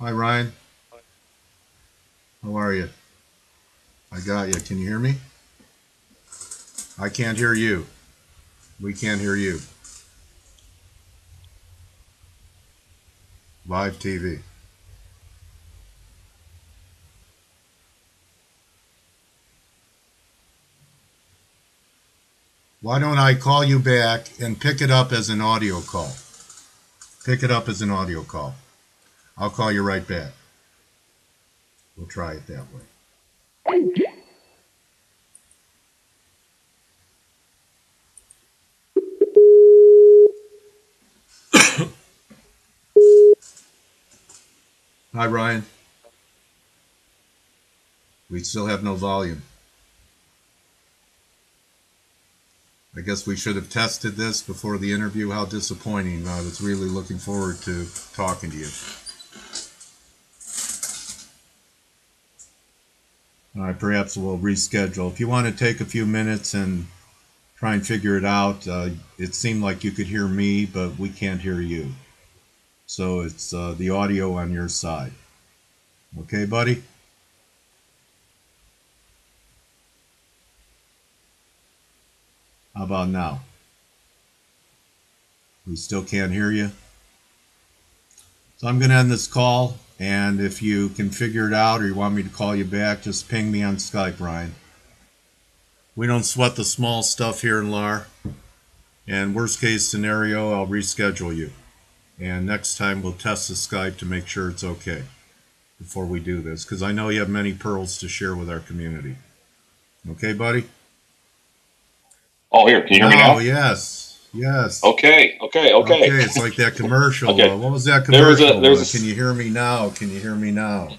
Hi, Ryan. How are you? I got you. Can you hear me? I can't hear you. We can't hear you. Live TV. Why don't I call you back and pick it up as an audio call? Pick it up as an audio call. I'll call you right back. We'll try it that way. Hi, Ryan. We still have no volume. I guess we should have tested this before the interview. How disappointing. I was really looking forward to talking to you. All right, perhaps we'll reschedule. If you want to take a few minutes and try and figure it out, it seemed like you could hear me, but we can't hear you. So it's the audio on your side. Okay, buddy? How about now? We still can't hear you. So I'm going to end this call, and if you can figure it out or you want me to call you back, just ping me on Skype, Ryan. We don't sweat the small stuff here in LAR. And worst case scenario, I'll reschedule you. And next time we'll test the Skype to make sure it's okay before we do this, because I know you have many pearls to share with our community. Okay, buddy? Oh, here, can you hear me now? Oh, yes, yes. Okay. Okay, it's like that commercial. Okay. What was that commercial? Can you hear me now? Can you hear me now?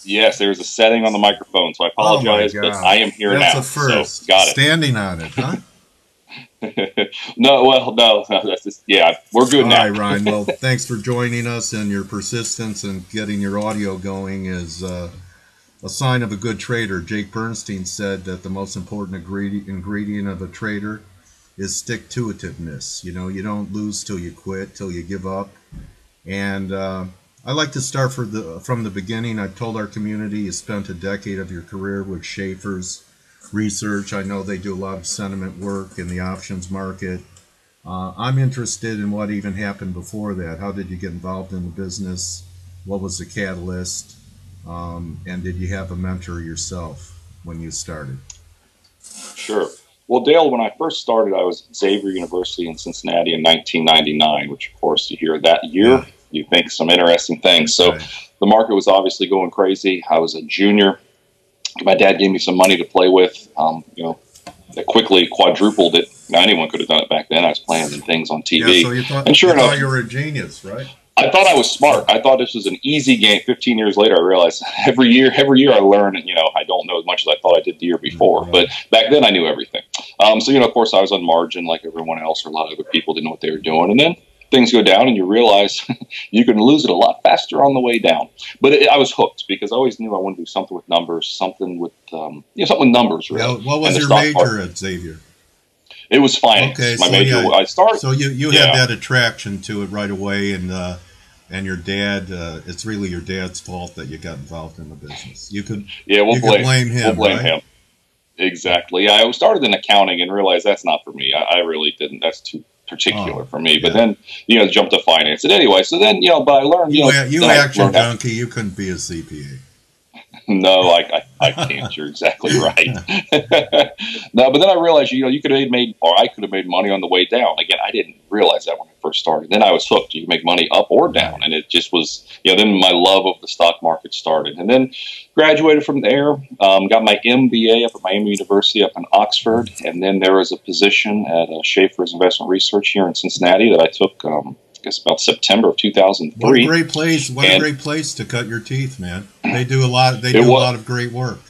Yes, there's a setting on the microphone, so I apologize, but I am here That's now. That's a first. So, got it. Standing on it, huh? No, that's just, yeah, we're good now. All right, Ryan. Well, thanks for joining us, and your persistence and getting your audio going is a sign of a good trader. Jake Bernstein said that the most important ingredient of a trader is stick-to-itiveness. You know, you don't lose till you quit, till you give up. And I like to start from the beginning. I've told our community you spent a decade of your career with Schaefer's Research. I know they do a lot of sentiment work in the options market. I'm interested in what even happened before that. How did you get involved in the business? What was the catalyst? And did you have a mentor yourself when you started? Sure. Well, Dale, when I first started, I was at Xavier University in Cincinnati in 1999, which, of course, you hear that year, you think some interesting things. So the market was obviously going crazy. I was a junior. My dad gave me some money to play with. That quickly quadrupled it. Now, anyone could have done it back then. I was playing in things on TV. Yeah, so you thought, and sure enough, you were a genius, right? I thought I was smart. I thought this was an easy game. 15 years later, I realized every year I learn. And, I don't know as much as I thought I did the year before. Right. But back then, I knew everything. Of course, I was on margin like everyone else, or a lot of other people didn't know what they were doing. And then things go down, and you realize you can lose it a lot faster on the way down. But I was hooked because I always knew I wanted to do something with numbers, something with numbers. Really. Yeah, what was your major at Xavier? It was finance. Okay, my major. I started. So you had that attraction to it right away, and your dad. It's really your dad's fault that you got involved in the business. You could blame him. We'll blame him. Exactly. Yeah, I started in accounting and realized that's not for me. I really didn't. That's too particular for me. But then, jumped to finance. And anyway, so then, but I learned, you action junkie, you couldn't be a CPA. No, I can't. You're exactly right. No, but then I realized, you could have made, or I could have made money on the way down. Again, I didn't realize that when I first started. Then I was hooked. You can make money up or down. And it just was, then my love of the stock market started. And then graduated from there, got my MBA up at Miami University up in Oxford. And then there was a position at Schaefer's Investment Research here in Cincinnati that I took, I guess about September of 2003. What a great place! What a great place to cut your teeth, man. They do a lot. They do a lot of great work.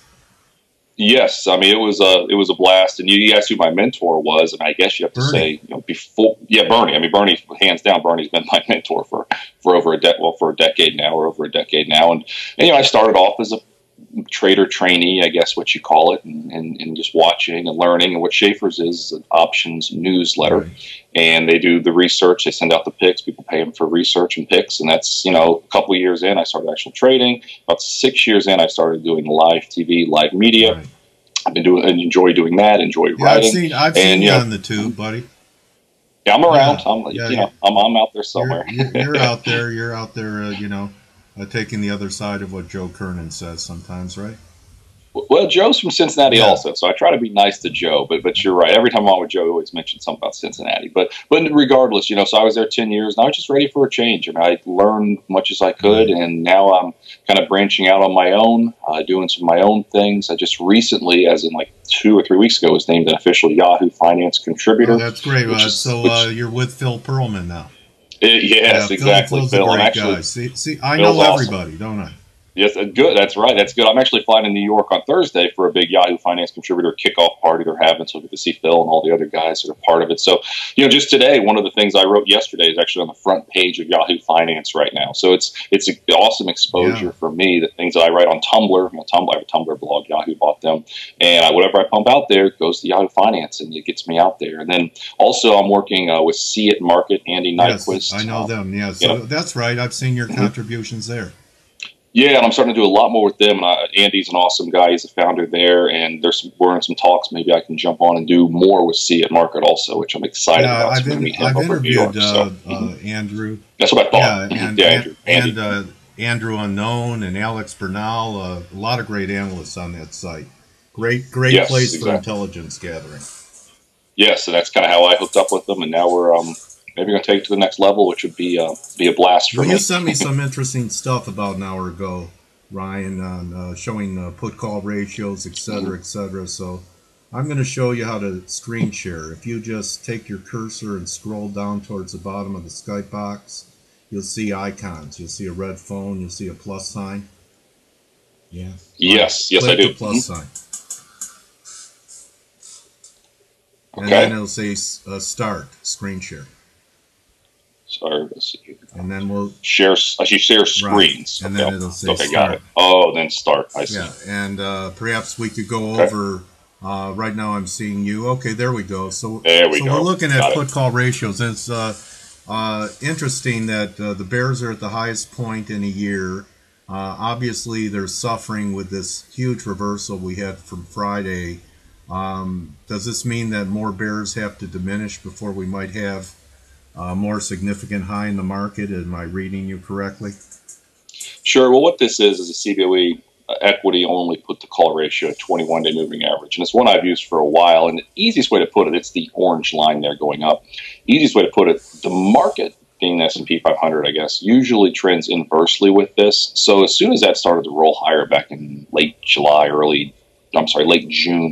Yes, I mean it was a blast. And you asked who my mentor was, and I guess you have to say before. Yeah, Bernie. I mean Bernie, hands down, Bernie's been my mentor for over a decade now, And I started off as a trader trainee, I guess what you call it, and just watching and learning. And what Schaefer's is an options newsletter. Right. And they do the research. They send out the picks. People pay them for research and picks. And that's, a couple of years in, I started actual trading. About 6 years in, I started doing live TV, live media. Right. I've been doing and enjoy doing that. Enjoy writing. I've seen you on the tube, buddy. Yeah, I'm around. Yeah, I'm out there somewhere. You're out there. You're out there. Taking the other side of what Joe Kernan says sometimes, right? Well, Joe's from Cincinnati also, so I try to be nice to Joe. But you're right. Every time I'm on with Joe, he always mentions something about Cincinnati. But regardless, so I was there 10 years, and I was just ready for a change. And I learned much as I could, and now I'm kind of branching out on my own, doing some of my own things. I just recently, as in like 2 or 3 weeks ago, was named an official Yahoo Finance contributor. Oh, that's great. You're with Phil Pearlman now. Yes, exactly. Phil's Phil, a great I'm actually, guy. See, I know everybody, don't I? Yes, good. That's right. That's good. I'm actually flying to New York on Thursday for a big Yahoo Finance contributor kickoff party they're having, so we get to see Phil and all the other guys that are part of it. So, just today, one of the things I wrote yesterday is actually on the front page of Yahoo Finance right now. So it's an awesome exposure for me. The things that I write on Tumblr, I have a Tumblr blog. Yahoo bought them, and whatever I pump out there goes to Yahoo Finance, and it gets me out there. And then also, I'm working with Seatmarket, Andy Nyquist. Yes, I know them. Yeah, so that's right. I've seen your contributions there. Yeah, and I'm starting to do a lot more with them. And Andy's an awesome guy. He's a founder there, and we're in some talks. Maybe I can jump on and do more with Seeatmarket also, which I'm excited about. I've interviewed Andrew. That's what I thought. Andrew Unknown and Alex Bernal. A lot of great analysts on that site. Great place for intelligence gathering. Yes, so that's kind of how I hooked up with them, and now we're maybe going to take it to the next level, which would be a blast for me. You sent me some interesting stuff about an hour ago, Ryan, on showing put-call ratios, et cetera, et cetera. So I'm going to show you how to screen share. If you just take your cursor and scroll down towards the bottom of the Skype box, you'll see icons. You'll see a red phone. You'll see a plus sign. Yeah. Yes, I do. The plus sign. Okay. And then it'll say start, screen share. Sorry, let's see. And then we'll share screens. Right. And then it'll say start. Got it. Oh, then start. I see. Yeah, and perhaps we could go over. Right now, I'm seeing you. Okay, there we go. So we're looking at put-call ratios. And it's interesting that the Bears are at the highest point in a year. Obviously, they're suffering with this huge reversal we had from Friday. Does this mean that more Bears have to diminish before we might have a more significant high in the market? Am I reading you correctly? Sure. Well, what this is a CBOE equity only put the call ratio at 21-day moving average. And it's one I've used for a while. And the easiest way to put it, it's the orange line there going up. Easiest way to put it, the market, being the S&P 500, I guess, usually trends inversely with this. So as soon as that started to roll higher back in late June,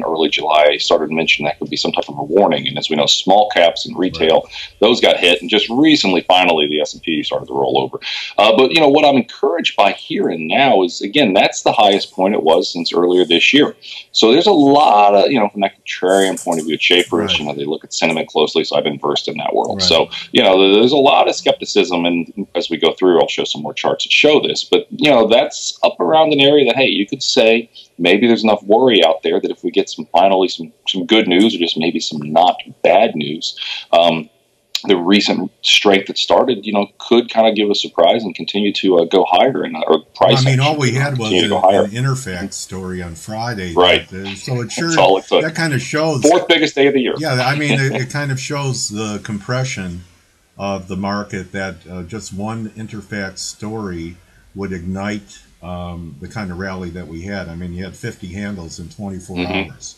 early July, I started to mention that could be some type of a warning. And as we know, small caps and retail, those got hit. And just recently, finally, the S&P started to roll over. But, what I'm encouraged by here and now is, again, that's the highest point it was since earlier this year. So there's a lot of, from that contrarian point of view, Schaefer's, they look at sentiment closely. So I've been versed in that world. Right. So, there's a lot of skepticism. And as we go through, I'll show some more charts that show this. But, that's up around an area that, hey, you could say maybe there's enough worry out there that if we get some good news or just maybe some not bad news, the recent strength that started, could kind of give a surprise and continue to go higher. Or price. All we had was an Interfax story on Friday. Right. So it sure that kind of shows. Fourth biggest day of the year. Yeah, it kind of shows the compression of the market that just one Interfax story would ignite the kind of rally that we had. You had 50 handles in 24 hours.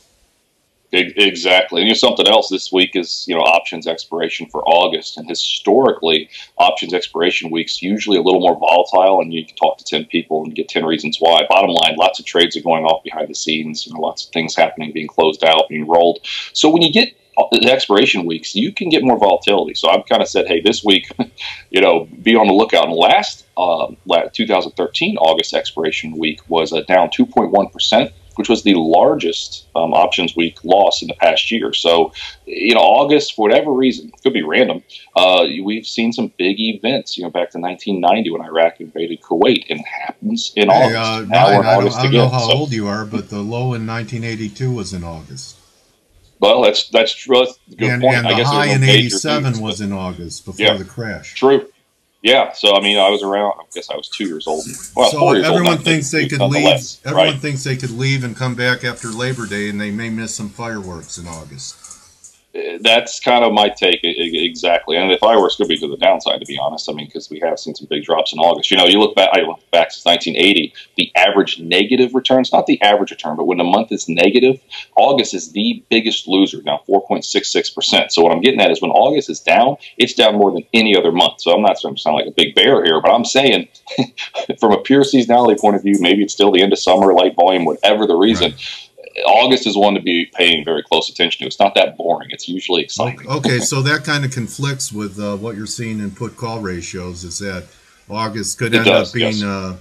Exactly. And something else this week is, options expiration for August. And historically, options expiration week's usually a little more volatile, and you can talk to 10 people and get 10 reasons why. Bottom line, lots of trades are going off behind the scenes, lots of things happening, being closed out, being rolled. So when you get the expiration weeks, you can get more volatility. So I've kind of said, hey, this week, be on the lookout. And last 2013 August expiration week was down 2.1%. which was the largest options week loss in the past year. So, August, for whatever reason, could be random, we've seen some big events, back to 1990 when Iraq invaded Kuwait, and it happens in August. Now we're in August I don't again. know how old you are, but the low in 1982 was in August. Well, that's true. That's a good point. And the I guess high no in major 87 news, was in August before the crash. True. Yeah, so I mean, I was around. I guess I was 2 years old. Well, so 4 years everyone old. Thinks they could leave. Right? Everyone thinks they could leave and come back after Labor Day, and they may miss some fireworks in August. That's kind of my take, exactly. And the fireworks could be to the downside, to be honest. I mean, because we have seen some big drops in August. You look back. I look back since 1980. The average negative returns, not the average return, but when the month is negative, August is the biggest loser. Now, 4.66%. So what I'm getting at is when August is down, it's down more than any other month. So I'm not trying to sound like a big bear here, but I'm saying, from a pure seasonality point of view, maybe it's still the end of summer, light volume, whatever the reason. Right. August is one to be paying very close attention to. It's not that boring. It's usually exciting. Okay, so that kind of conflicts with what you're seeing in put-call ratios, is that August could end up being, yes.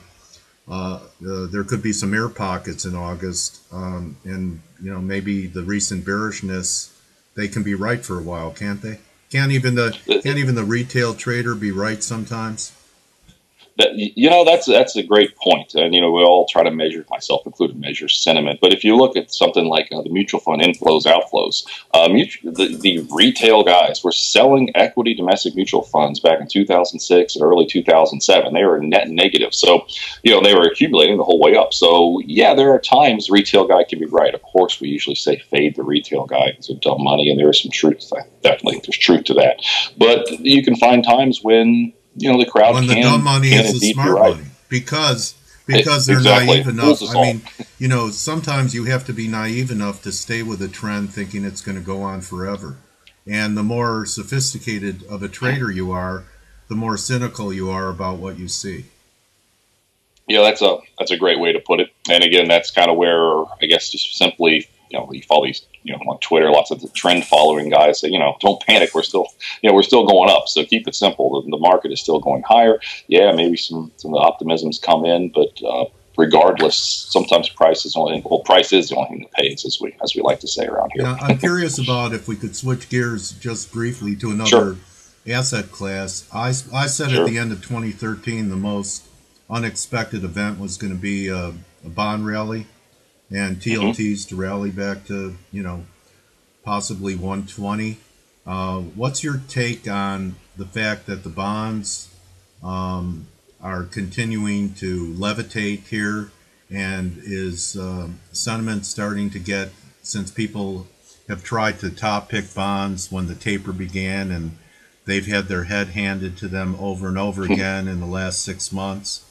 There could be some air pockets in August, and maybe the recent bearishness, they can be right for a while, can't they? Can't even the retail trader be right sometimes? That's a great point. And, we all try to measure, myself included, measure sentiment. But if you look at something like the mutual fund inflows, outflows, the retail guys were selling equity domestic mutual funds back in 2006 and early 2007. They were net negative. So, they were accumulating the whole way up. So, yeah, there are times retail guy can be right. Of course, we usually say fade the retail guy because of dumb money, and there is some truth. Definitely, there's truth to that. But you can find times when the crowd when the dumb money is the smart money, because they're naive enough. I mean, sometimes you have to be naive enough to stay with a trend thinking it's going to go on forever. And the more sophisticated of a trader you are, the more cynical you are about what you see. Yeah, that's a great way to put it. And again, that's kind of where, I guess, just simply, you follow these, on Twitter, lots of the trend following guys say, don't panic. We're still going up. So keep it simple. The market is still going higher. Yeah, maybe some of the optimisms come in, but regardless, sometimes price is the only thing that pays, as we like to say around here. Now, I'm curious about if we could switch gears just briefly to another asset class. I said at the end of 2013, the most unexpected event was going to be a bond rally and TLTs to rally back to, possibly 120. What's your take on the fact that the bonds are continuing to levitate here, and is sentiment starting to get, since people have tried to top pick bonds when the taper began and they've had their head handed to them over and over again in the last 6 months,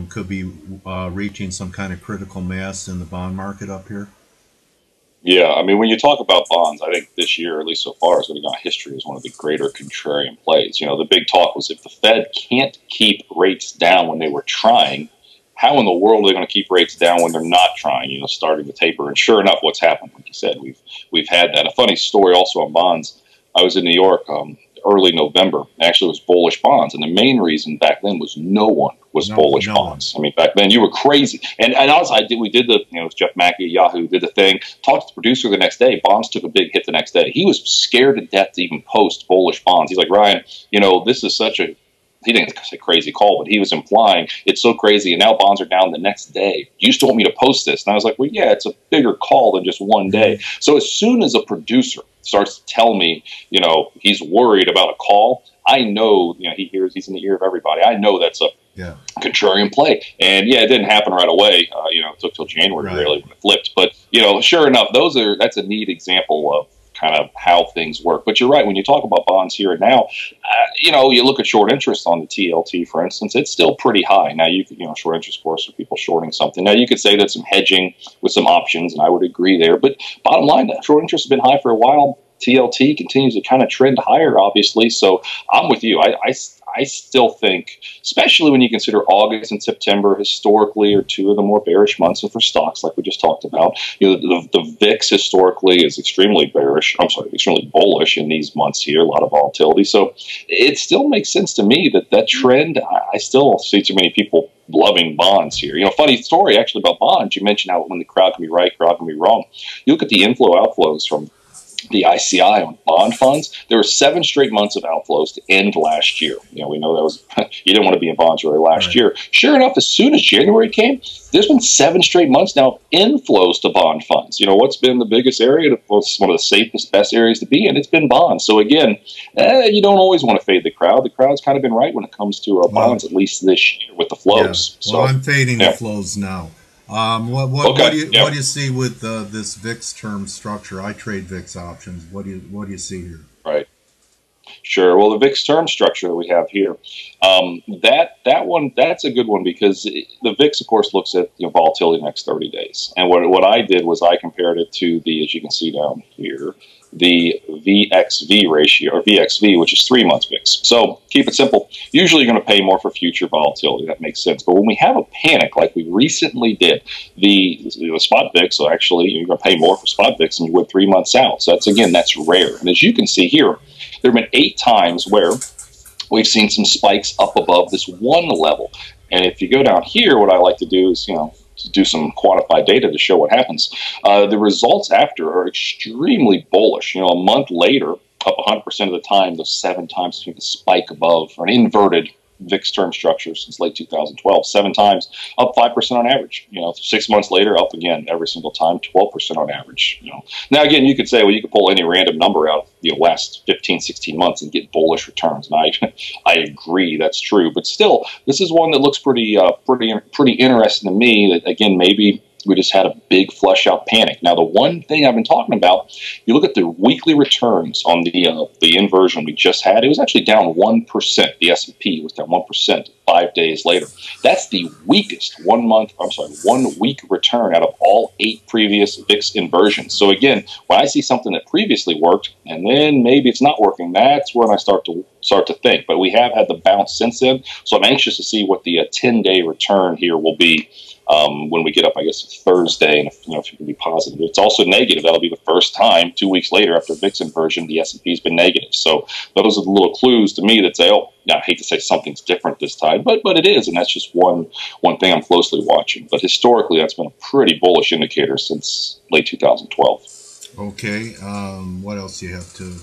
could be reaching some kind of critical mass in the bond market up here? Yeah, I mean, when you talk about bonds, I think this year, at least so far, is going to go history as one of the greater contrarian plays. The big talk was, if the Fed can't keep rates down when they were trying, how in the world are they going to keep rates down when they're not trying, starting to taper? And sure enough, what's happened, like you said, we've had that. A funny story also on bonds. I was in New York early November. Actually, it was bullish bonds, and the main reason back then was no one was bullish bonds. I mean, back then you were crazy. And also, we did the, it was Jeff Mackey at Yahoo did the thing. Talked to the producer the next day. Bonds took a big hit the next day. He was scared to death to even post bullish bonds. He's like, Ryan, this is such a, he didn't say crazy call, but he was implying it's so crazy, and now bonds are down the next day. You still want me to post this? And I was like, well, yeah, it's a bigger call than just one day. So as soon as a producer starts to tell me, he's worried about a call, I know, he's in the ear of everybody. I know that's a contrarian play. And yeah, it didn't happen right away. It took till January really when it flipped. But, sure enough, that's a neat example of kind of how things work. But you're right, when you talk about bonds here and now, you look at short interest on the TLT, for instance, it's still pretty high. Now, short interest, of course, are people shorting something. Now, you could say that some hedging with some options, and I would agree there. But bottom line, short interest has been high for a while. TLT continues to kind of trend higher, obviously. So I'm with you. I still think, especially when you consider August and September historically are two of the more bearish months for stocks, like we just talked about. The VIX historically is extremely bearish. I'm sorry, extremely bullish in these months here. A lot of volatility. So it still makes sense to me that trend. I still see too many people loving bonds here. You know, funny story actually about bonds. You mentioned how when the crowd can be right, crowd can be wrong. You look at the inflow outflows from the ICI on bond funds. There were 7 straight months of outflows to end last year. You know, we know that was you didn't want to be in bonds really last year. Sure enough, as soon as January came, there's been 7 straight months now of inflows to bond funds. You know, what's been the biggest area? What's one of the safest, best areas to be in? It's been bonds. So again, you don't always want to fade the crowd. The crowd's kind of been right when it comes to bonds, at least this year with the flows. Yeah. Well, so I'm fading the flows now. What do you see with this VIX term structure? I trade VIX options. What do you see here? Right. Sure. Well, the VIX term structure that we have here, that's a good one because the VIX, of course, looks at volatility next 30 days. And what I did was I compared it to the, as you can see down here, the VXV ratio, or VXV, which is 3 months VIX. So keep it simple. Usually you're going to pay more for future volatility. That makes sense. But when we have a panic like we recently did, the spot VIX, so actually you're going to pay more for spot VIX than you would 3 months out. So that's rare. And as you can see here, there have been 8 times where we've seen some spikes up above this one level. And if you go down here, what I like to do is, to do some quantified data to show what happens. The results after are extremely bullish. A month later, up 100% of the time, those 7 times between the spike above, or an inverted VIX term structure since late 2012, 7 times, up 5% on average. 6 months later, up again every single time, 12% on average. Now again, you could say, well, you could pull any random number out, last 15, 16 months and get bullish returns. And I agree, that's true. But still, this is one that looks pretty interesting to me. That again, maybe we just had a big flush out panic. Now, the one thing I've been talking about, you look at the weekly returns on the inversion we just had, it was actually down 1%. The S&P was down 1% 5 days later. That's the weakest 1 week return out of all 8 previous VIX inversions. So again, when I see something that previously worked and then maybe it's not working, that's when I start to think. But we have had the bounce since then. So I'm anxious to see what the 10-day return here will be when we get up, I guess, Thursday, and if you can be positive. It's also negative. That'll be the first time 2 weeks later after VIX inversion, the S&P's been negative. So those are the little clues to me that say, oh, I hate to say something's different this time, but it is, and that's just one thing I'm closely watching. But historically, that's been a pretty bullish indicator since late 2012. Okay. What else do you have to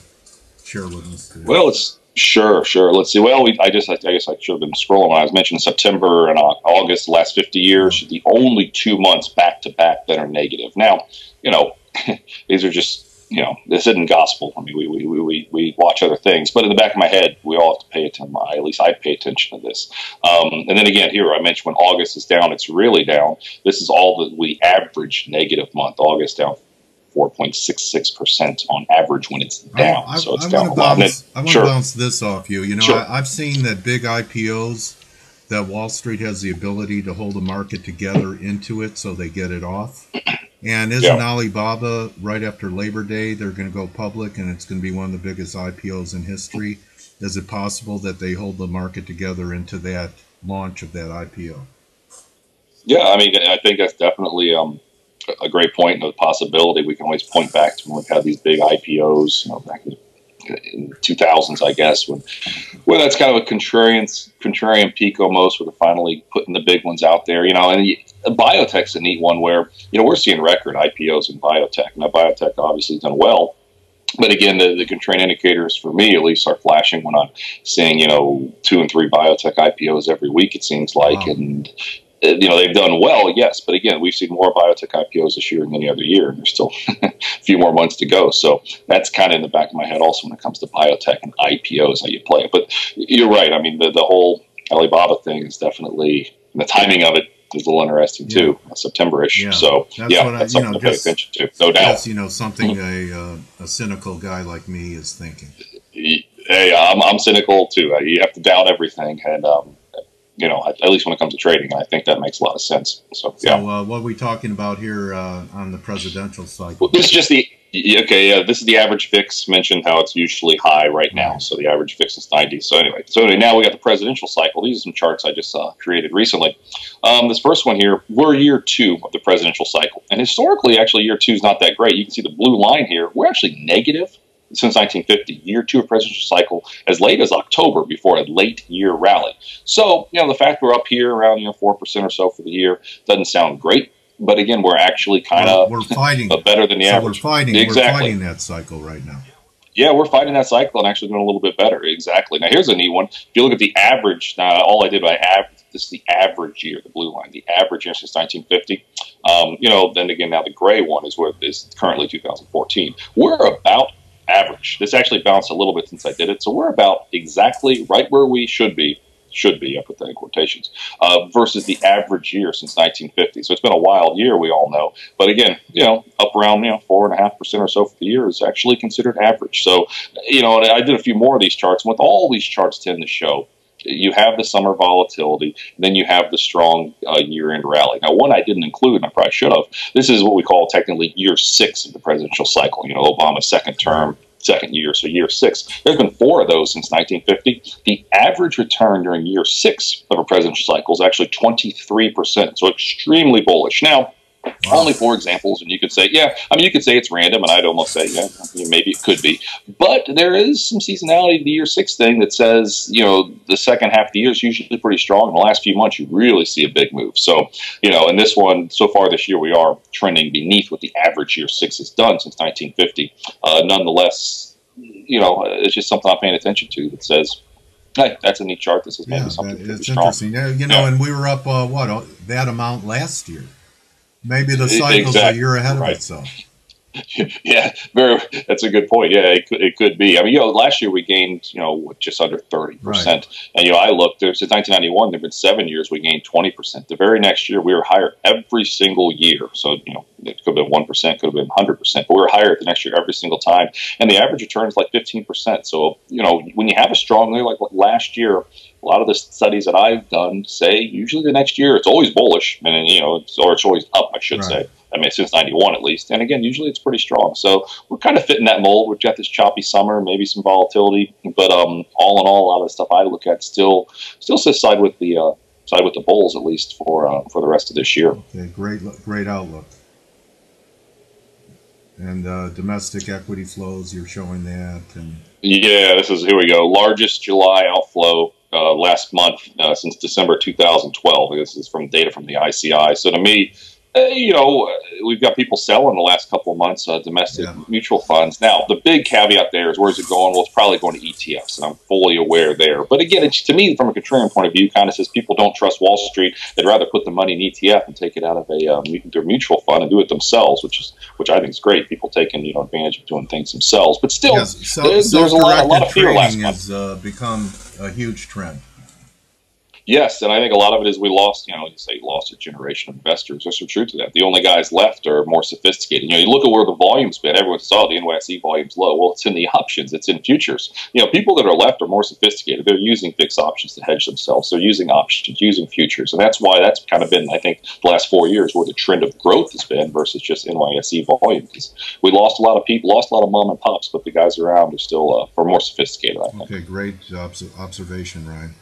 share with us today? Well, Sure. Let's see. Well, I guess I should have been scrolling. When I was mentioning September and August, the last 50 years, the only 2 months back to back that are negative. Now, these are just, this isn't gospel. I mean, we watch other things, but in the back of my head, we all have to pay attention. At least I pay attention to this. And then again, here I mentioned when August is down, it's really down. This is all the average negative month. August down 4.66% on average when it's down. So it's down a lot. I want to bounce this off you. I've seen that big IPOs, that Wall Street has the ability to hold the market together into it so they get it off. And isn't Alibaba, right after Labor Day, they're going to go public and it's going to be one of the biggest IPOs in history? Is it possible that they hold the market together into that launch of that IPO? Yeah, I mean, I think that's definitely a great point and a possibility. We can always point back to when we've had these big IPOs, back in the 2000s, I guess, when that's kind of a contrarian peak almost, where they're finally putting the big ones out there, and biotech's a neat one where, we're seeing record IPOs in biotech. Now, biotech obviously has done well, but again, the contrarian indicators for me, at least, are flashing when I'm seeing, 2 and 3 biotech IPOs every week, it seems like. Wow. And they've done well, yes, but again, we've seen more biotech IPOs this year than any other year, and there's still a few more months to go. So that's kind of in the back of my head also when it comes to biotech and IPOs, how you play it. But you're right. I mean, the whole Alibaba thing is definitely, the timing of it is a little interesting too, September-ish. Yeah. So that's something to pay attention to, no doubt. Something a cynical guy like me is thinking. Hey, I'm cynical too. You have to doubt everything, and at least when it comes to trading, I think that makes a lot of sense. So what are we talking about here on the presidential cycle? Well, this is just this is the average VIX. Mentioned how it's usually high right now, so the average VIX is 90. So anyway, now we got the presidential cycle. These are some charts I just created recently. This first one here, we're year 2 of the presidential cycle, and historically, actually, year 2 is not that great. You can see the blue line here. We're actually negative since 1950, year two of presidential cycle, as late as October before a late year rally. So, the fact we're up here around 4% or so for the year doesn't sound great. But again, we're actually kind of we're fighting better than the average. We're fighting that cycle right now. Yeah, we're fighting that cycle and actually doing a little bit better. Exactly. Now, here's a neat one. If you look at the average, now all I did by average, this is the average year, the blue line, the average year since 1950. Then again, now the gray one is what is currently 2014. We're about average. This actually bounced a little bit since I did it. So we're about exactly right where we should be, I put that in quotations, versus the average year since 1950. So it's been a wild year, we all know. But again, up around 4.5% or so for the year is actually considered average. So, and I did a few more of these charts. And what all these charts tend to show, you have the summer volatility, then you have the strong year-end rally. Now, one I didn't include, and I probably should have, this is what we call technically year 6 of the presidential cycle. Obama's second term, second year, so year 6. There's been 4 of those since 1950. The average return during year 6 of a presidential cycle is actually 23%, so extremely bullish. Now, only 4 examples, and you could say, you could say it's random, and I'd almost say, maybe it could be. But there is some seasonality to the year 6 thing that says, the second half of the year is usually pretty strong. In the last few months, you really see a big move. So, in this one, so far this year, we are trending beneath what the average year 6 has done since 1950. Nonetheless, it's just something I'm paying attention to that says, hey, that's a neat chart. This is maybe something pretty strong. Interesting. And we were up, that amount last year. Maybe the cycle's a year ahead of itself. Yeah, that's a good point. Yeah, it could be. Last year we gained, just under 30%. Right. And, I looked, since 1991, there have been 7 years we gained 20%. The very next year, we were higher every single year. So, it could have been 1%, could have been 100%, but we were higher the next year every single time. And the average return is like 15%. So, when you have a strong year like last year, a lot of the studies that I've done say usually the next year it's always bullish, and it's always up, I should say. Since 91 at least. And again, usually it's pretty strong. So we're kind of fitting that mold. We've got this choppy summer, maybe some volatility, but all in all, a lot of the stuff I look at still sits side with the bulls, at least for the rest of this year. Okay, great outlook. And domestic equity flows, you're showing that. And yeah, here we go. Largest July outflow last month since December 2012. This is from data from the ICI. So to me, we've got people selling the last couple of months, domestic mutual funds. Now, the big caveat there is, where's it going? Well, it's probably going to ETFs, and I'm fully aware there. But again, to me, from a contrarian point of view, kind of says people don't trust Wall Street. They'd rather put the money in ETF and take it out of their mutual fund and do it themselves, which I think is great. People taking advantage of doing things themselves. But still, there's a lot of fear last month. Has become a huge trend. Yes, and I think a lot of it is we lost, you say lost a generation of investors. There's some truth to that. The only guys left are more sophisticated. You look at where the volume's been. Everyone saw the NYSE volume's low. Well, it's in the options. It's in futures. People that are left are more sophisticated. They're using fixed options to hedge themselves. They're using options, using futures. And that's why that's kind of been, I think, the last 4 years where the trend of growth has been versus just NYSE volume. Because we lost a lot of people, lost a lot of mom and pops, but the guys around are still are more sophisticated, I think. Okay, great observation, Ryan.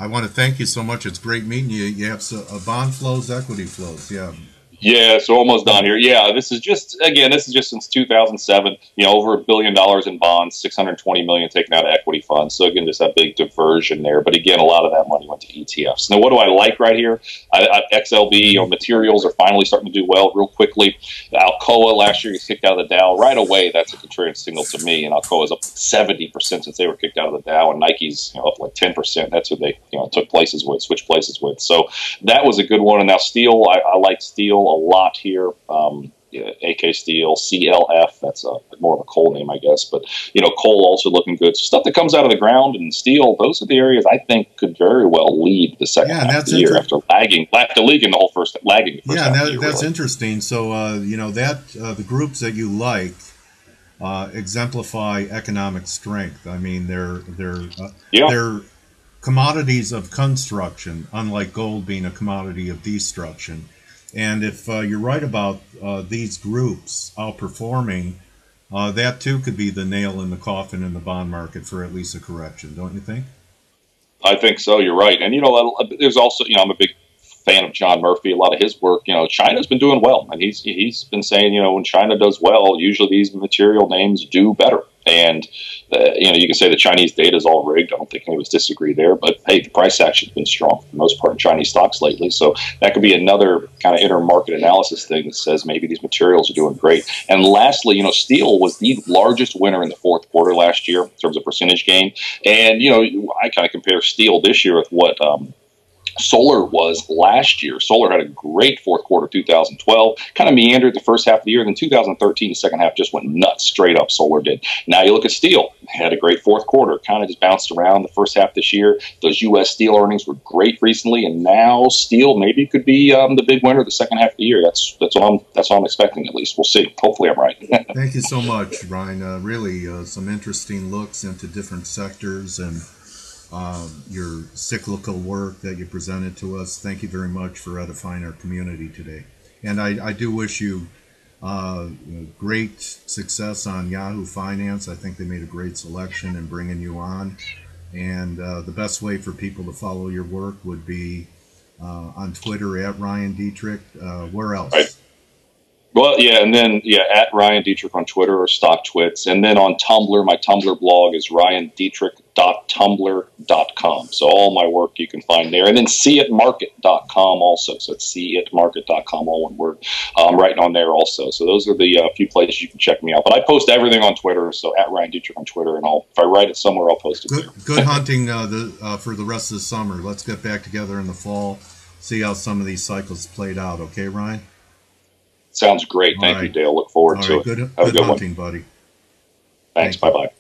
I want to thank you so much. It's great meeting you. You have bond flows, equity flows. Yeah. Yeah, so almost done here. Yeah, this is just since 2007, over $1 billion in bonds, 620 million taken out of equity funds. So again, just a big diversion there. But again, a lot of that money went to ETFs. Now, what do I like right here? XLB, materials are finally starting to do well real quickly. Alcoa last year gets kicked out of the Dow. Right away, that's a contrarian signal to me. And Alcoa is up 70% since they were kicked out of the Dow, and Nike's up like 10%. That's who they switched places with. So that was a good one. And now steel, I like steel a lot here. AK Steel, CLF, that's more of a coal name, I guess. But, coal also looking good. So stuff that comes out of the ground and steel, those are the areas I think could very well lead the second half of the year after lagging the first half of the year. That's interesting. So, the groups that you like exemplify economic strength. I mean, they're commodities of construction, unlike gold being a commodity of destruction. And if you're right about these groups outperforming, that too could be the nail in the coffin in the bond market for at least a correction, don't you think? I think so. You're right. And, there's also, I'm a big fan of John Murphy, a lot of his work. China's been doing well. And he's been saying, when China does well, usually these material names do better. And you can say the Chinese data is all rigged. I don't think any of us disagree there. But hey, the price action's been strong for the most part in Chinese stocks lately. So that could be another kind of inter-market analysis thing that says maybe these materials are doing great. And lastly, steel was the largest winner in the fourth quarter last year in terms of percentage gain. And I kind of compare steel this year with what solar was last year. Solar had a great fourth quarter 2012, kind of meandered the first half of the year. Then 2013, the second half just went nuts straight up. Solar did. Now you look at steel, had a great fourth quarter, kind of just bounced around the first half this year. Those U.S. steel earnings were great recently, and now steel maybe could be the big winner the second half of the year. That's what I'm expecting at least. We'll see. Hopefully I'm right. Thank you so much, Ryan. Really some interesting looks into different sectors and your cyclical work that you presented to us. Thank you very much for edifying our community today. And I do wish you great success on Yahoo Finance. I think they made a great selection in bringing you on. And the best way for people to follow your work would be on Twitter at Ryan Detrick. Where else? Right. Well, yeah, and then, at Ryan Detrick on Twitter or Stock Twits. And then on Tumblr, my Tumblr blog is ryandetrick.tumblr.com. So all my work you can find there. And then Seeatmarket.com also. So it's Seeatmarket.com, all one word. I'm writing on there also. So those are the few places you can check me out. But I post everything on Twitter, so at Ryan Detrick on Twitter. And if I write it somewhere, I'll post it there. Good hunting for the rest of the summer. Let's get back together in the fall, see how some of these cycles played out. Okay, Ryan? Sounds great. Thank you, Dale. Look forward to it. Good Have a good hunting, one. buddy. Thanks. Bye-bye.